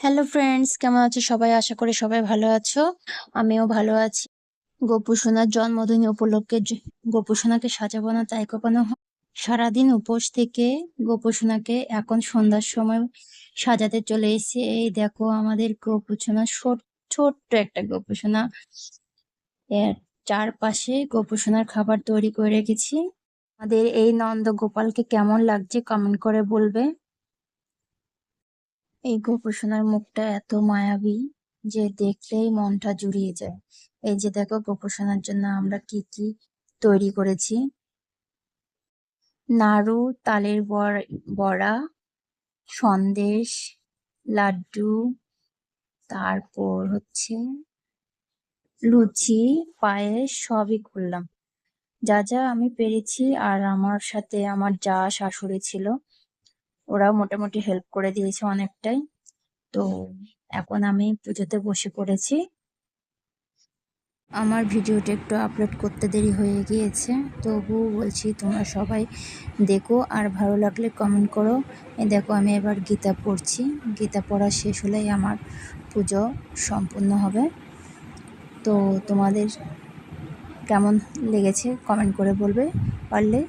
Hello friends, কেমন আছো সবাই? আশা করি সবাই ভালো আছো। আমিও ভালো আছি। গোপু সোনার জন্মদিন উপলক্ষে গোপু সোনাকে সাজাবো না তাই কখনো সারাদিন উপোস থেকে গোপু সোনাকে এখন সন্ধ্যার সময় সাজাতে চলে এসেছি। এই দেখো আমাদের গোপু সোনা, ছোট্ট একটা গোপু সোনা। এর চারপাশে গোপু সোনার খাবার তৈরি করে রেখেছি। আমাদের এই নন্দ গোপালকে কেমন লাগছে কমেন্ট করে বলবে। এই গোপু-সোনার মুখটা এত মায়াবী যে দেখলেই মনটা জুড়িয়ে যায়। এই যে দেখো গোপু-সোনার জন্য আমরা কি কি তৈরি করেছি। নাড়ু, তালের বড়া, সন্দেশ, লাড্ডু, তারপর হচ্ছে লুচি, পায়েস সবই করলাম। যা যা আমি পেরেছি, আর আমার সাথে আমার যা শাশুড়ি ছিল ওরাও মোটামুটি হেল্প করে দিয়েছে অনেকটাই। তো এখন আমি পুজোতে বসে পড়েছি। আমার ভিডিওটা একটু আপলোড করতে দেরি হয়ে গিয়েছে, তবুও বলছি তোমরা সবাই দেখো, আর ভালো লাগলে কমেন্ট করো। এই দেখো আমি এবার গীতা পড়ছি। গীতা পড়া শেষ হলেই আমার পুজো সম্পূর্ণ হবে। তো তোমাদের কেমন লেগেছে কমেন্ট করে বলবে পারলে।